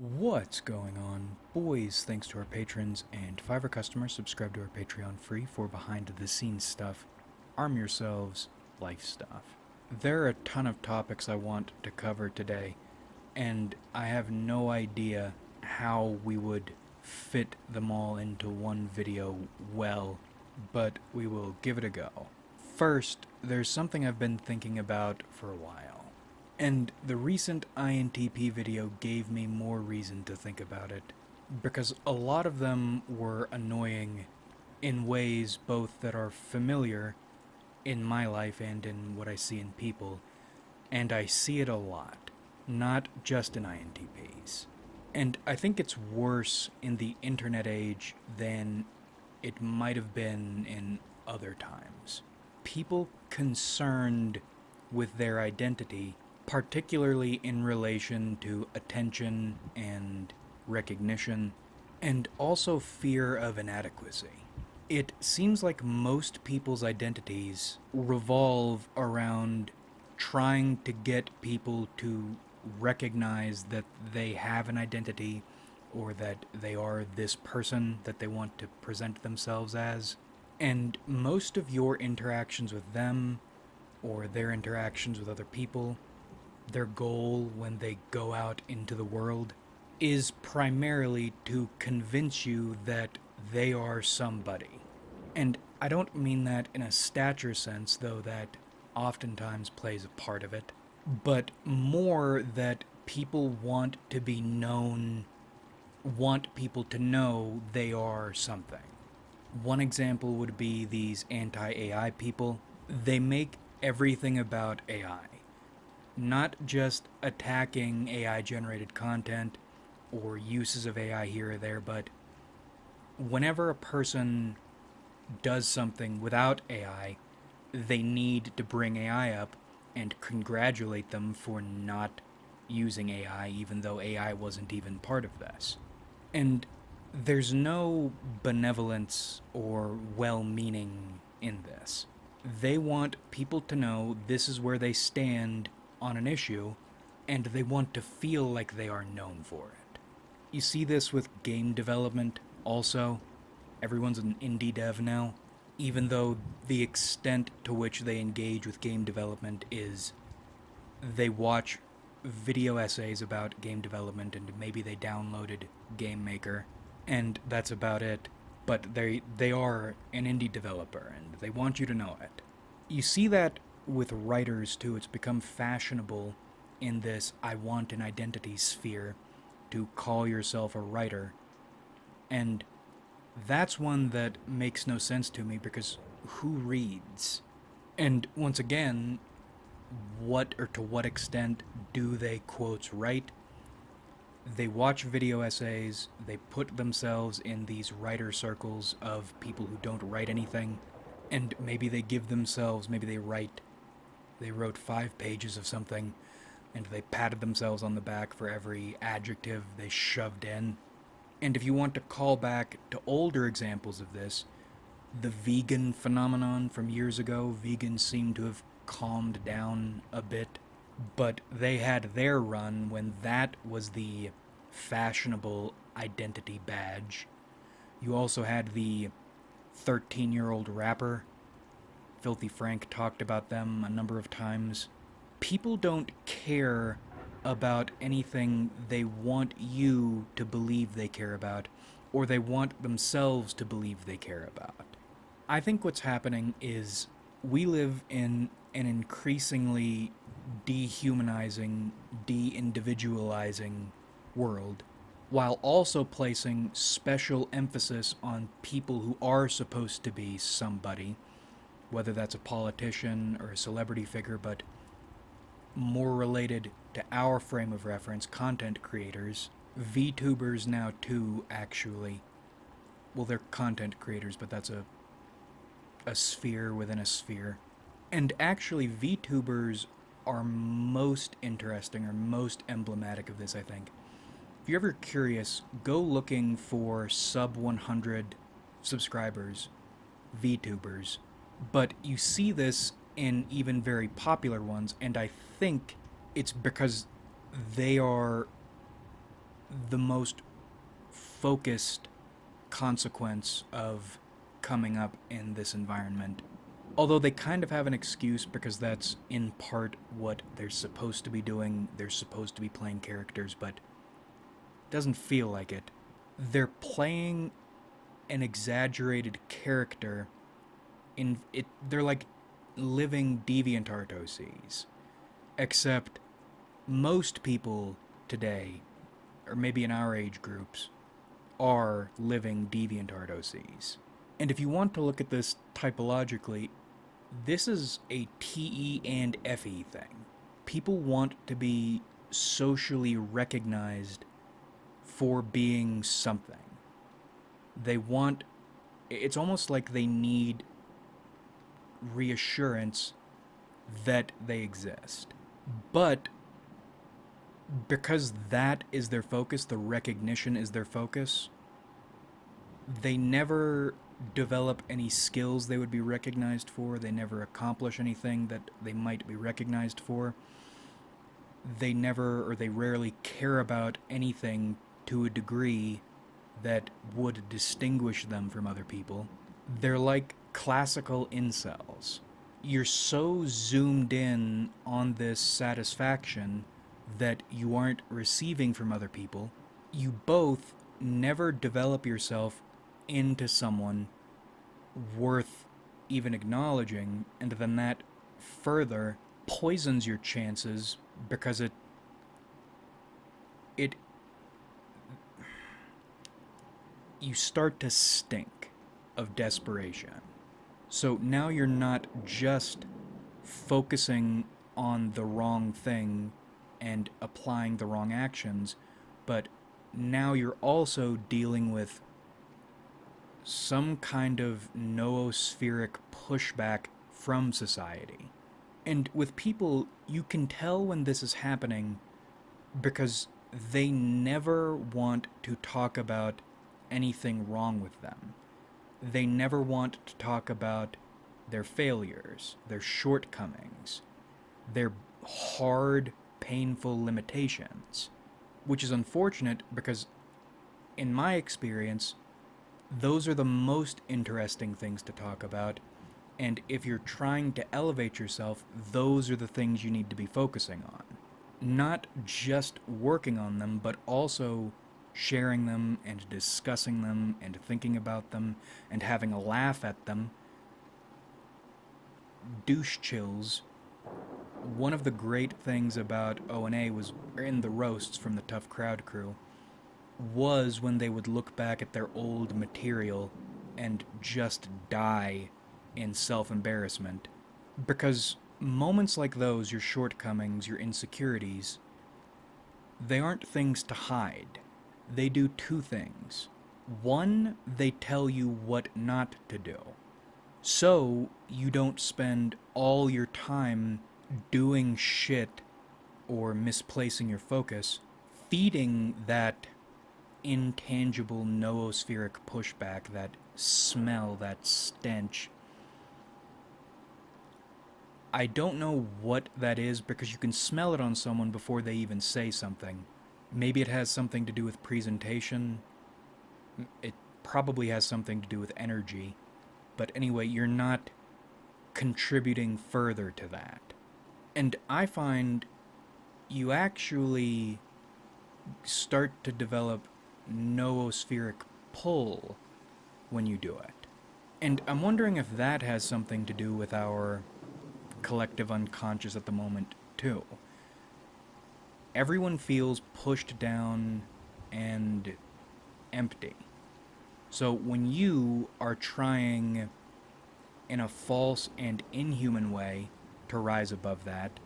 What's going on, boys? Thanks to our patrons and Fiverr customers, subscribe to our Patreon free for behind the scenes stuff, arm yourselves, life stuff. There are a ton of topics I want to cover today, and I have no idea how we would fit them all into one video well, but we will give it a go. First, there's something I've been thinking about for a while. And the recent INTP video gave me more reason to think about it, because a lot of them were annoying in ways both that are familiar in my life and in what I see in people, and I see it a lot, not just in INTPs. And I think it's worse in the internet age than it might have been in other times. People concerned with their identity, particularly in relation to attention and recognition, and also fear of inadequacy. It seems like most people's identities revolve around trying to get people to recognize that they have an identity or that they are this person that they want to present themselves as. And most of your interactions with them or their interactions with other people, their goal when they go out into the world, is primarily to convince you that they are somebody. And I don't mean that in a stature sense, though that oftentimes plays a part of it, but more that people want to be known, want people to know they are something. One example would be these anti-AI people. They make everything about AI, not just attacking AI-generated content or uses of AI here or there, but whenever a person does something without AI, they need to bring AI up and congratulate them for not using AI, even though AI wasn't even part of this. And there's no benevolence or well meaning in this. They want people to know this is where they stand on an issue, and they want to feel like they are known for it. You see this with game development also. Everyone's an indie dev now, even though the extent to which they engage with game development is they watch video essays about game development and maybe they downloaded Game Maker, and that's about it. But they are an indie developer and they want you to know it. You see that with writers too. It's become fashionable in this I want an identity sphere to call yourself a writer. And that's one that makes no sense to me because who reads? And once again, what or to what extent do they quotes write? They watch video essays, they put themselves in these writer circles of people who don't write anything, and maybe they give themselves, maybe they wrote 5 pages of something, and they patted themselves on the back for every adjective they shoved in. And if you want to call back to older examples of this, the vegan phenomenon from years ago, vegans seem to have calmed down a bit, but they had their run when that was the fashionable identity badge. You also had the 13-year-old rapper. Filthy Frank talked about them a number of times. People don't care about anything they want you to believe they care about, or they want themselves to believe they care about. I think what's happening is we live in an increasingly dehumanizing, de-individualizing world, while also placing special emphasis on people who are supposed to be somebody, whether that's a politician or a celebrity figure, but more related to our frame of reference, content creators, VTubers now too, actually. Well, they're content creators, but that's a sphere within a sphere. And actually, VTubers are most interesting or most emblematic of this, I think. If you're ever curious, go looking for sub 100 subscribers, VTubers. But you see this in even very popular ones, and I think it's because they are the most focused consequence of coming up in this environment. Although they kind of have an excuse because that's in part what they're supposed to be doing. They're supposed to be playing characters, but it doesn't feel like it. They're playing an exaggerated character in it. They're like living deviant OCs. Except most people today, or maybe in our age groups, are living deviant OCs. And if you want to look at this typologically, this is a TE and FE thing. People want to be socially recognized for being something. They want. It's almost like they need reassurance that they exist. But because that is their focus, the recognition is their focus, they never develop any skills they would be recognized for. They never accomplish anything that they might be recognized for. They never, or they rarely care about anything to a degree that would distinguish them from other people. They're like classical incels. You're so zoomed in on this satisfaction that you aren't receiving from other people. You both never develop yourself into someone worth even acknowledging, and then that further poisons your chances because it you start to stink of desperation. So now you're not just focusing on the wrong thing and applying the wrong actions, but now you're also dealing with some kind of noospheric pushback from society. And with people, you can tell when this is happening because they never want to talk about anything wrong with them. They never want to talk about their failures, their shortcomings, their hard, painful limitations, which is unfortunate because, in my experience, those are the most interesting things to talk about. And if you're trying to elevate yourself, those are the things you need to be focusing on. Not just working on them, but also sharing them and discussing them and thinking about them and having a laugh at them. Douche chills. One of the great things about O&A was in the roasts from the Tough Crowd crew was when they would look back at their old material and just die in self-embarrassment. Because moments like those, your shortcomings, your insecurities, they aren't things to hide. They do two things. One, they tell you what not to do. So you don't spend all your time doing shit or misplacing your focus, feeding that intangible noospheric pushback, that smell, that stench. I don't know what that is because you can smell it on someone before they even say something. Maybe it has something to do with presentation. It probably has something to do with energy. But anyway, you're not contributing further to that. And I find you actually start to develop noospheric pull when you do it. And I'm wondering if that has something to do with our collective unconscious at the moment, too. Everyone feels pushed down and empty. So when you are trying in a false and inhuman way to rise above that,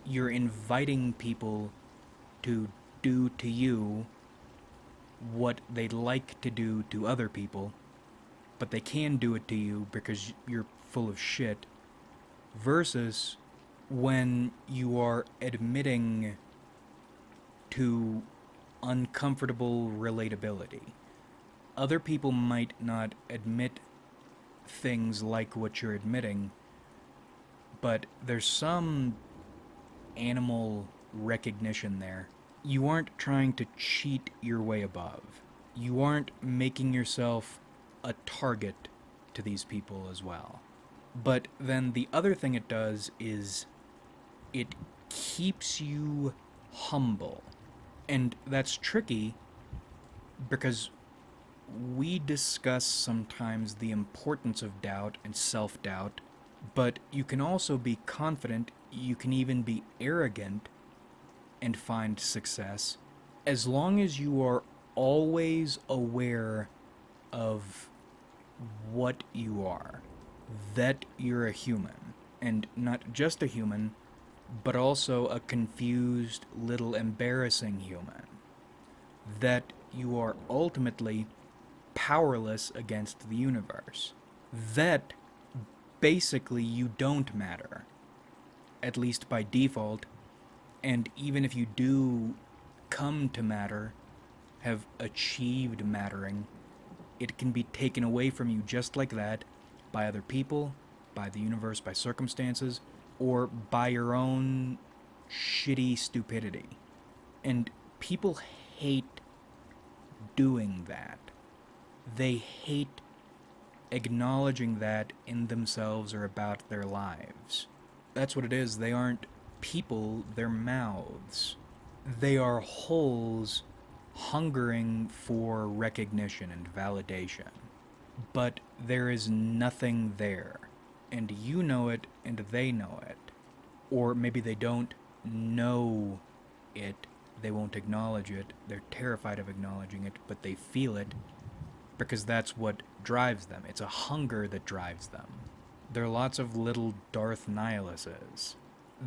you're inviting people to do to you what they'd like to do to other people, but they can do it to you because you're full of shit, versus when you are admitting to uncomfortable relatability. Other people might not admit things like what you're admitting, but there's some animal recognition there You aren't trying to cheat your way above. You aren't making yourself a target to these people as well. But then the other thing it does is it keeps you humble. And that's tricky because we discuss sometimes the importance of doubt and self doubt, but you can also be confident, you can even be arrogant and find success as long as you are always aware of what you are, that you're a human, and not just a human, but also a confused, little embarrassing human, that you are ultimately powerless against the universe, that basically you don't matter, at least by default, and even if you do come to matter, have achieved mattering, it can be taken away from you just like that by other people, by the universe, by circumstances, or by your own shitty stupidity. And people hate doing that. They hate acknowledging that in themselves or about their lives. That's what it is. They aren't people, they're mouths. They are holes hungering for recognition and validation. But there is nothing there. And you know it, and they know it. Or maybe they don't know it, they won't acknowledge it, they're terrified of acknowledging it, but they feel it because that's what drives them. It's a hunger that drives them. There are lots of little Darth Nihiluses.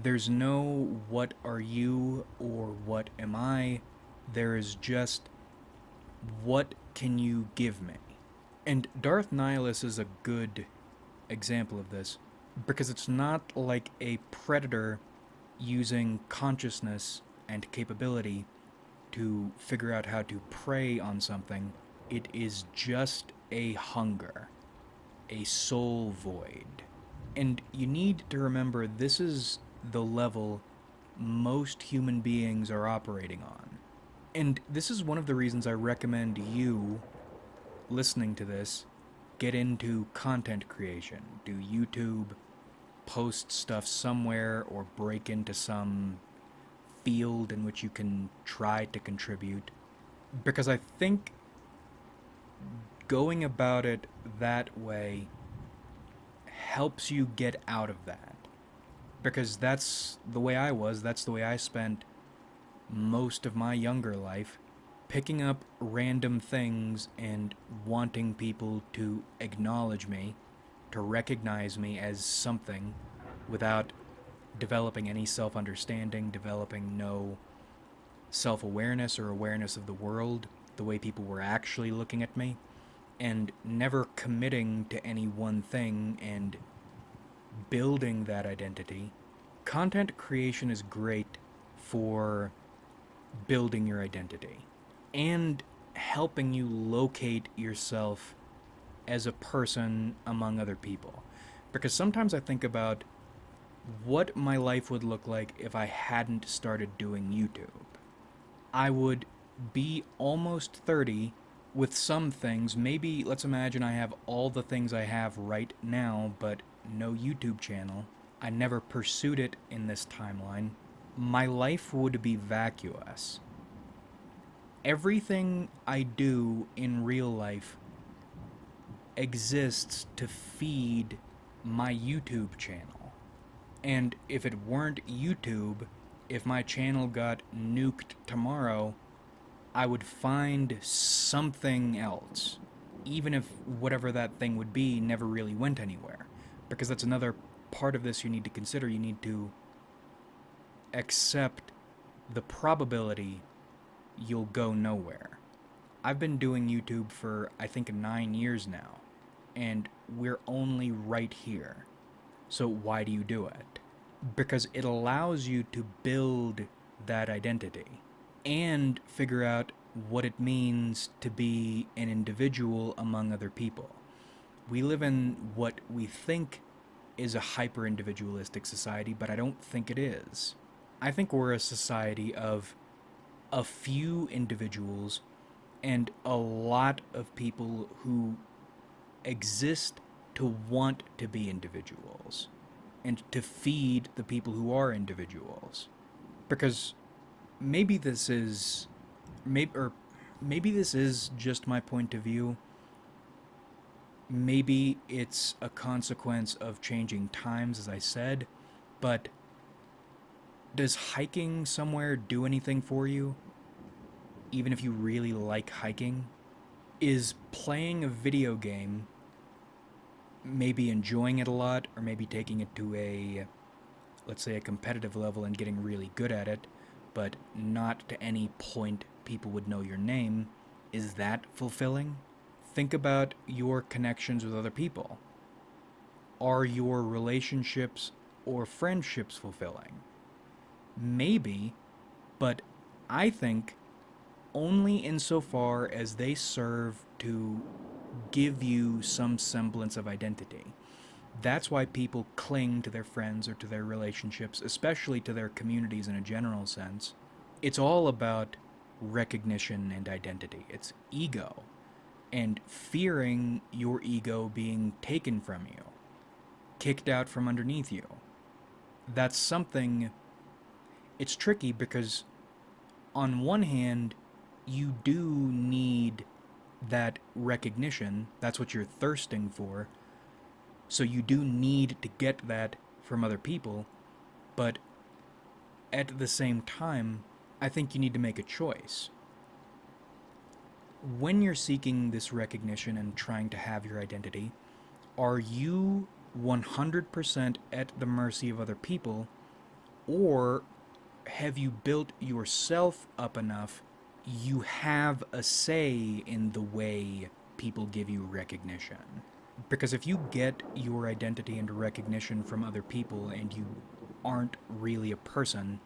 There's no what are you or what am I. There is just what can you give me? And Darth Nihilus is a good example of this because it's not like a predator using consciousness and capability to figure out how to prey on something. It is just a hunger, a soul void. And you need to remember this is the level most human beings are operating on. And this is one of the reasons I recommend you, listening to this, get into content creation. Do YouTube, post stuff somewhere, or break into some field in which you can try to contribute. Because I think going about it that way helps you get out of that. Because that's the way I was, that's the way I spent most of my younger life, picking up random things and wanting people to acknowledge me, to recognize me as something, without developing any self-understanding, developing no self-awareness or awareness of the world, the way people were actually looking at me, and never committing to any one thing and building that identity. Content creation is great for building your identity and helping you locate yourself as a person among other people. Because sometimes I think about what my life would look like if I hadn't started doing YouTube. I would be almost 30 with some things. Maybe, let's imagine I have all the things I have right now, but no YouTube channel. I never pursued it in this timeline. My life would be vacuous. Everything I do in real life exists to feed my YouTube channel. And if it weren't YouTube, if my channel got nuked tomorrow, I would find something else, even if whatever that thing would be never really went anywhere. Because that's another part of this you need to consider. You need to accept the probability you'll go nowhere. I've been doing YouTube for, I think, 9 years now, and we're only right here. So why do you do it? Because it allows you to build that identity and figure out what it means to be an individual among other people. We live in what we think is a hyper-individualistic society, but I don't think it is. I think we're a society of a few individuals and a lot of people who exist to want to be individuals and to feed the people who are individuals. Because maybe this is maybe this is just my point of view. Maybe it's a consequence of changing times, as I said, but does hiking somewhere do anything for you? Even if you really like hiking? Is playing a video game, maybe enjoying it a lot, or maybe taking it to a, let's say, a competitive level and getting really good at it, but not to any point people would know your name, is that fulfilling? Think about your connections with other people. Are your relationships or friendships fulfilling? Maybe, but I think only insofar as they serve to give you some semblance of identity. That's why people cling to their friends or to their relationships, especially to their communities in a general sense. It's all about recognition and identity. It's ego and fearing your ego being taken from you, kicked out from underneath you. That's something. It's tricky because, on one hand, you do need that recognition. That's what you're thirsting for. So you do need to get that from other people. But at the same time, I think you need to make a choice. When you're seeking this recognition and trying to have your identity, are you 100% at the mercy of other people, or have you built yourself up enough you have a say in the way people give you recognition? Because if you get your identity and recognition from other people and you aren't really a person,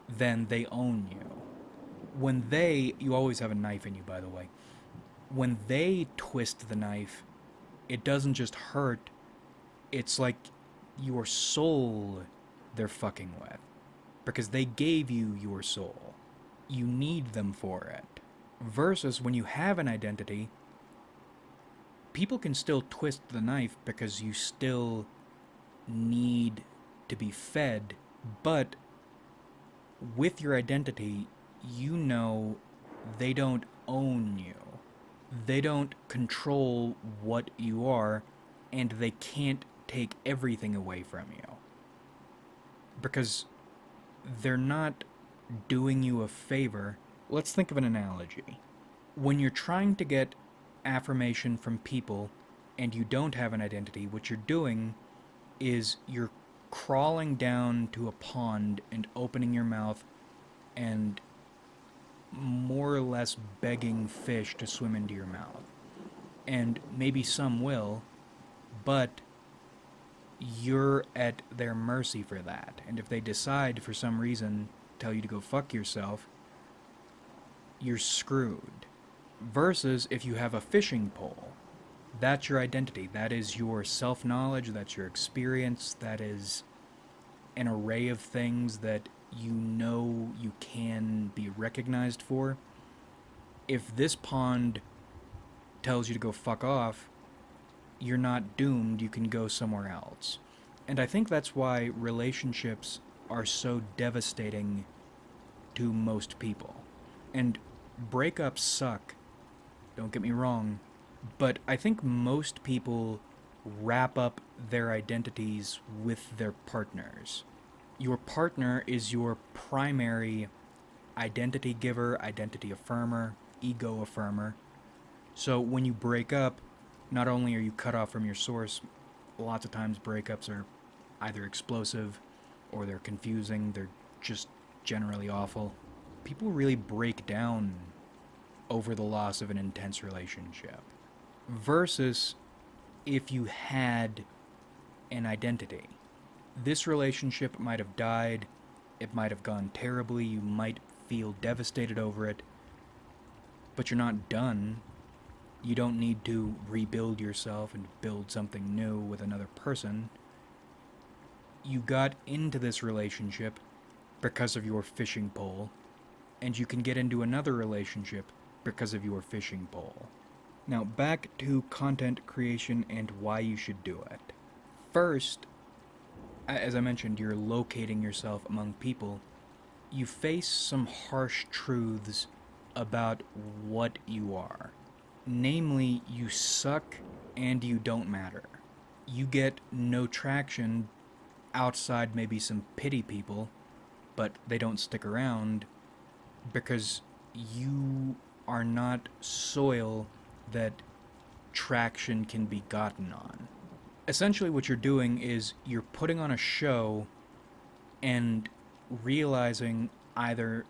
then they own you. You always have a knife in you, by the way. When they twist the knife, it doesn't just hurt, it's like your soul they're fucking with. Because they gave you your soul. You need them for it. Versus when you have an identity, people can still twist the knife because you still need to be fed, but with your identity, you know they don't own you. They don't control what you are, and they can't take everything away from you. Because they're not doing you a favor. Let's think of an analogy. When you're trying to get affirmation from people and you don't have an identity, what you're doing is you're crawling down to a pond and opening your mouth and more or less begging fish to swim into your mouth. And maybe some will, but you're at their mercy for that. And if they decide for some reason tell you to go fuck yourself, you're screwed. Versus if you have a fishing pole, that's your identity. That is your self-knowledge, that's your experience, that is an array of things that you know you can be recognized for. If this pond tells you to go fuck off, you're not doomed, you can go somewhere else. And I think that's why relationships are so devastating to most people. And breakups suck, don't get me wrong, but I think most people wrap up their identities with their partners. Your partner is your primary identity giver, identity affirmer, ego affirmer. So when you break up, not only are you cut off from your source, lots of times breakups are either explosive or they're confusing, they're just generally awful. People really break down over the loss of an intense relationship. Versus if you had an identity. This relationship might have died, it might have gone terribly, you might feel devastated over it, but you're not done. You don't need to rebuild yourself and build something new with another person. You got into this relationship because of your fishing pole, and you can get into another relationship because of your fishing pole. Now, back to content creation and why you should do it. First, as I mentioned, you're locating yourself among people. You face some harsh truths about what you are. Namely, you suck and you don't matter. You get no traction outside maybe some pity people, but they don't stick around because you are not soil that traction can be gotten on. Essentially, what you're doing is you're putting on a show and realizing either,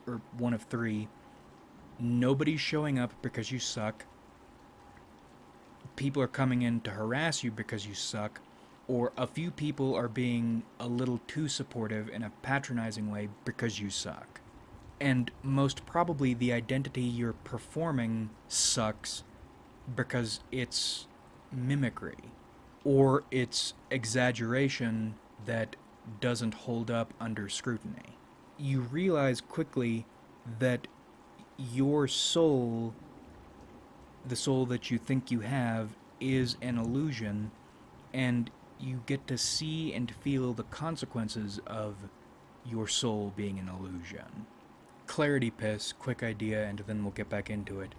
or one of three, nobody's showing up because you suck, people are coming in to harass you because you suck, or a few people are being a little too supportive in a patronizing way because you suck. And most probably the identity you're performing sucks because it's mimicry, or it's exaggeration that doesn't hold up under scrutiny. You realize quickly that your soul, the soul that you think you have, is an illusion, and you get to see and feel the consequences of your soul being an illusion. Clarity piss, quick idea, and then we'll get back into it.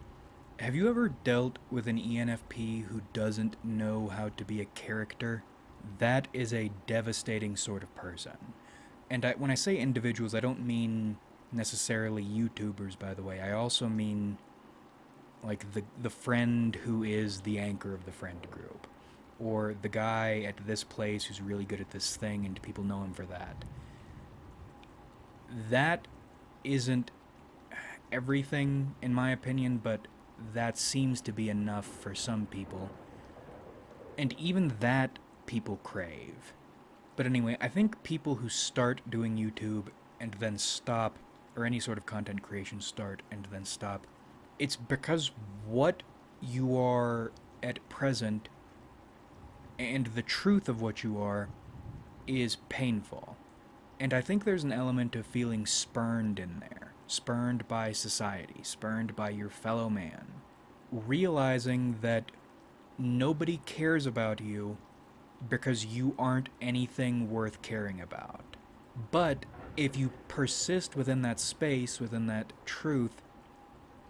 Have you ever dealt with an ENFP who doesn't know how to be a character? That is a devastating sort of person. And when I say individuals, I don't mean necessarily YouTubers, by the way. I also mean like the friend who is the anchor of the friend group, or the guy at this place who's really good at this thing and people know him for that. That isn't everything, in my opinion, but that seems to be enough for some people. And even that people crave. But anyway, I think people who start doing YouTube and then stop, or any sort of content creation start and then stop, it's because what you are at present and the truth of what you are is painful. And I think there's an element of feeling spurned in there. Spurned by society, spurned by your fellow man. Realizing that nobody cares about you because you aren't anything worth caring about. But if you persist within that space, within that truth,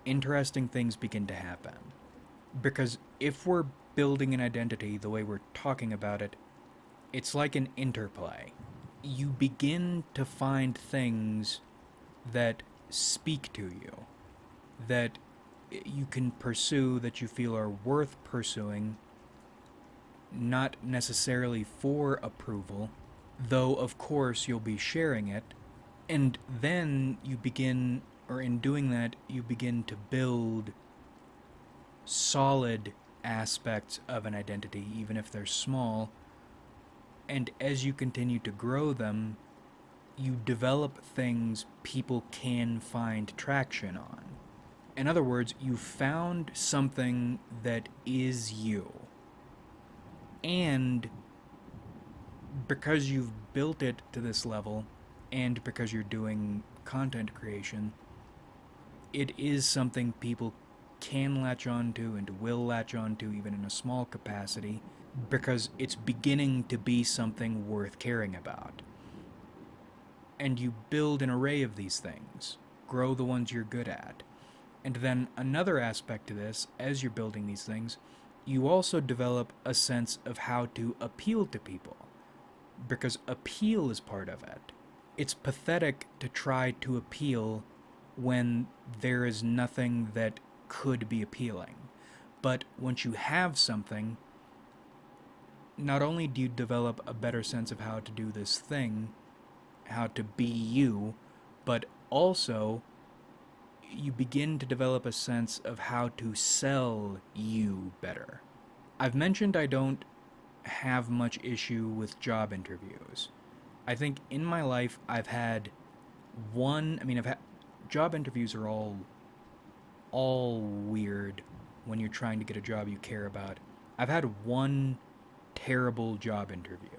interesting things begin to happen. Because if we're building an identity the way we're talking about it, it's like an interplay. You begin to find things that speak to you, that you can pursue, that you feel are worth pursuing, not necessarily for approval, though of course you'll be sharing it, and then you begin, or in doing that, you begin to build solid aspects of an identity, even if they're small, and as you continue to grow them, you develop things people can find traction on. In other words, you found something that is you. And because you've built it to this level, and because you're doing content creation, it is something people can latch onto and will latch onto even in a small capacity, because it's beginning to be something worth caring about. And you build an array of these things, grow the ones you're good at. And then another aspect to this, as you're building these things, you also develop a sense of how to appeal to people, because appeal is part of it. It's pathetic to try to appeal when there is nothing that could be appealing. But once you have something, not only do you develop a better sense of how to do this thing, how to be you, but also you begin to develop a sense of how to sell you better. I've mentioned I don't have much issue with job interviews. I think in my life I've had job interviews are all weird when you're trying to get a job you care about. I've had one terrible job interview.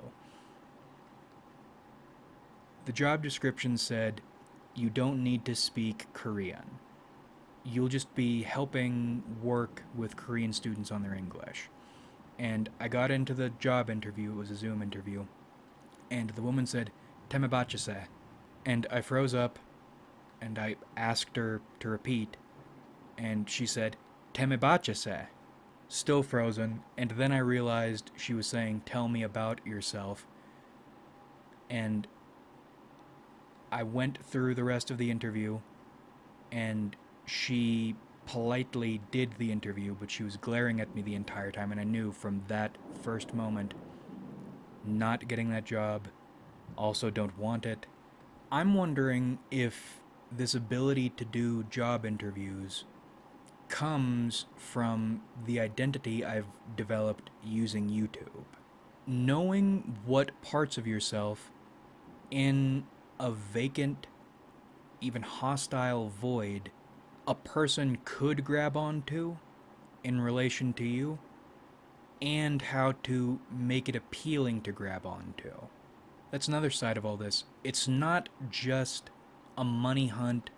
The job description said, You don't need to speak Korean. You'll just be helping work with Korean students on their English. And I got into the job interview, it was a Zoom interview, and the woman said, "Temebachase." And I froze up and I asked her to repeat, and she said, "Temebachase." Still frozen, and then I realized she was saying, "Tell me about yourself." And I went through the rest of the interview, and she politely did the interview, but she was glaring at me the entire time, and I knew from that first moment, not getting that job, also don't want it. I'm wondering if this ability to do job interviews comes from the identity I've developed using YouTube. Knowing what parts of yourself in a vacant, even hostile void a person could grab onto in relation to you, and how to make it appealing to grab onto. That's another side of all this. It's not just a money hunt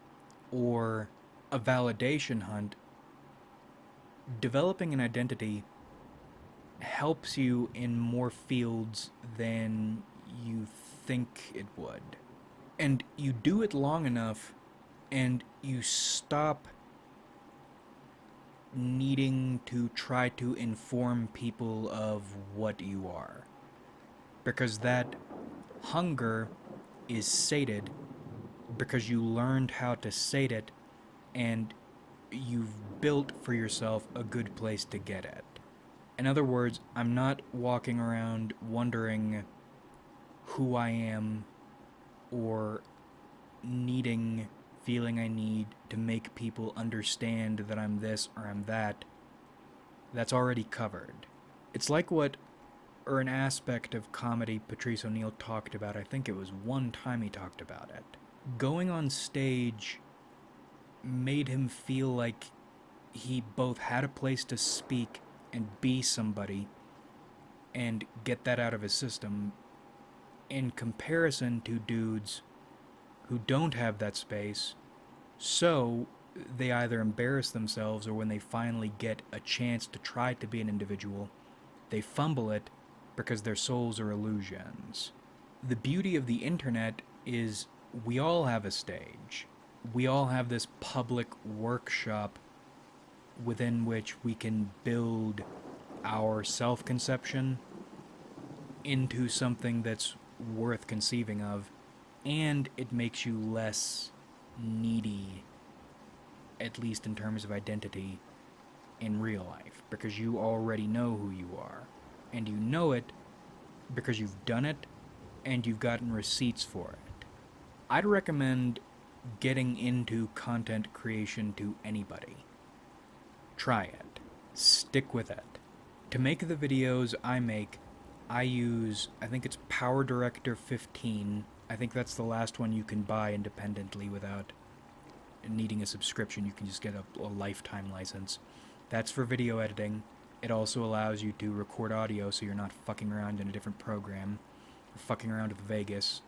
or a validation hunt. Developing an identity helps you in more fields than you think it would. And you do it long enough, and you stop needing to try to inform people of what you are. Because that hunger is sated because you learned how to sate it, and you've built for yourself a good place to get it. In other words, I'm not walking around wondering who I am or feeling I need to make people understand that I'm this or I'm that. That's already covered. It's like an aspect of comedy Patrice O'Neill talked about. I think it was one time he talked about it. Going on stage made him feel like he both had a place to speak and be somebody and get that out of his system, in comparison to dudes who don't have that space, so they either embarrass themselves, or when they finally get a chance to try to be an individual, they fumble it because their souls are illusions. The beauty of the internet is we all have a stage. We all have this public workshop within which we can build our self-conception into something that's worth conceiving of, and it makes you less needy, at least in terms of identity, in real life, because you already know who you are, and you know it because you've done it and you've gotten receipts for it. I'd recommend getting into content creation to anybody. Try it. Stick with it. To make the videos I make, I use, I think it's Power Director 15. I think that's the last one you can buy independently without needing a subscription. You can just get a lifetime license. That's for video editing. It also allows you to record audio so you're not fucking around in a different program, or fucking around with Vegas.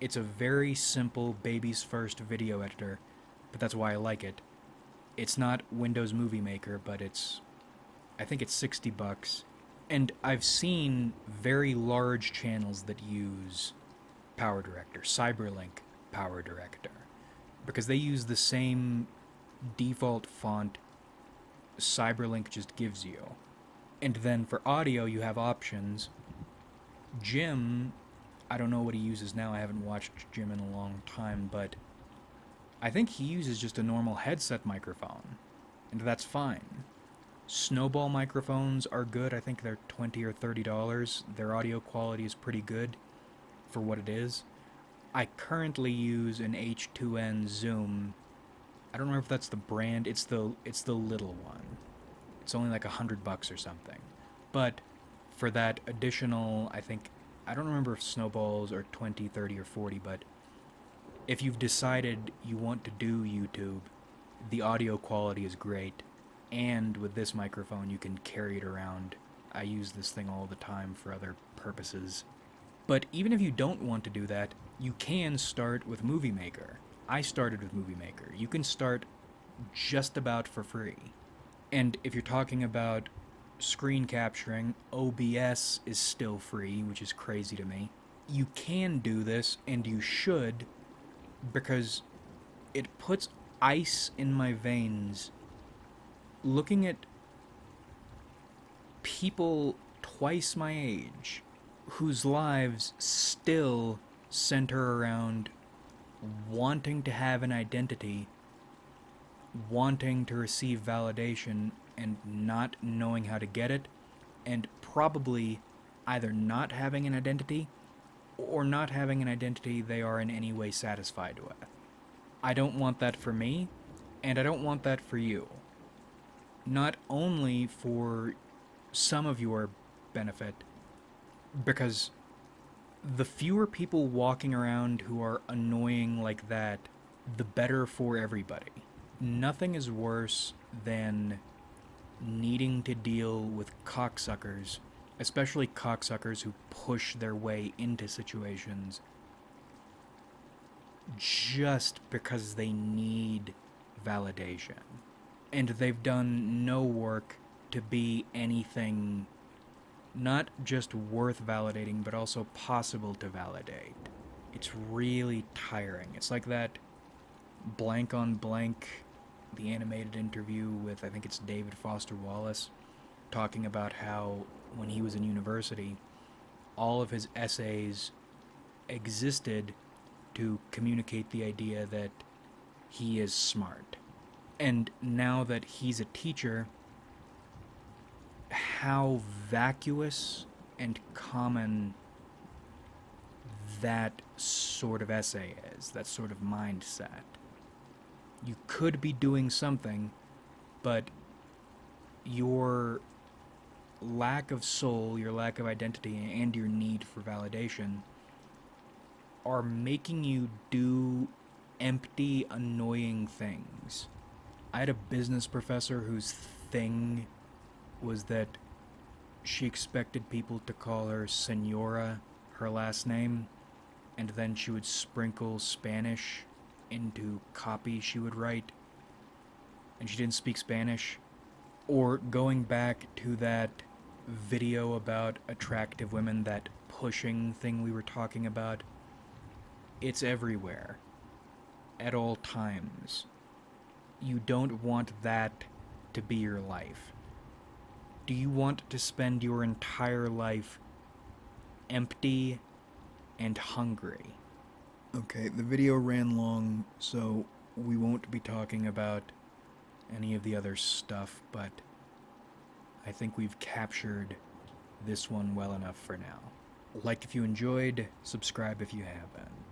It's a very simple baby's first video editor, but that's why I like it. It's not Windows Movie Maker, but I think it's $60. And I've seen very large channels that use Power Director, Cyberlink Power Director, because they use the same default font Cyberlink just gives you. And then for audio, you have options. Jim, I don't know what he uses now. I haven't watched Jim in a long time, but I think he uses just a normal headset microphone, and that's fine. Snowball microphones are good. I think they're $20 or $30. Their audio quality is pretty good for what it is. I currently use an H2N Zoom. I don't remember if that's the brand. It's the little one. It's only like $100 or something. But for that additional, I don't remember if snowballs are 20, 30, or 40, but if you've decided you want to do YouTube, the audio quality is great. And with this microphone, you can carry it around. I use this thing all the time for other purposes. But even if you don't want to do that, you can start with Movie Maker. I started with Movie Maker. You can start just about for free. And if you're talking about screen capturing, OBS is still free, which is crazy to me. You can do this, and you should, because it puts ice in my veins looking at people twice my age whose lives still center around wanting to have an identity, wanting to receive validation, and not knowing how to get it, and probably either not having an identity or not having an identity they are in any way satisfied with. I don't want that for me, and I don't want that for you. Not only for some of your benefit, because the fewer people walking around who are annoying like that, the better for everybody. Nothing is worse than needing to deal with cocksuckers, especially cocksuckers who push their way into situations just because they need validation. And they've done no work to be anything not just worth validating, but also possible to validate. It's really tiring. It's like that Blank on Blank, the animated interview with, I think it's David Foster Wallace, talking about how when he was in university, all of his essays existed to communicate the idea that he is smart. And now that he's a teacher, how vacuous and common that sort of essay is, that sort of mindset. You could be doing something, but your lack of soul, your lack of identity, and your need for validation are making you do empty, annoying things. I had a business professor whose thing was that she expected people to call her Senora, her last name, and then she would sprinkle Spanish into copy she would write, and she didn't speak Spanish. Or going back to that video about attractive women, that pushing thing we were talking about, it's everywhere, at all times. You don't want that to be your life. Do you want to spend your entire life empty and hungry? Okay, the video ran long, so we won't be talking about any of the other stuff, but I think we've captured this one well enough for now. Like if you enjoyed, subscribe if you haven't.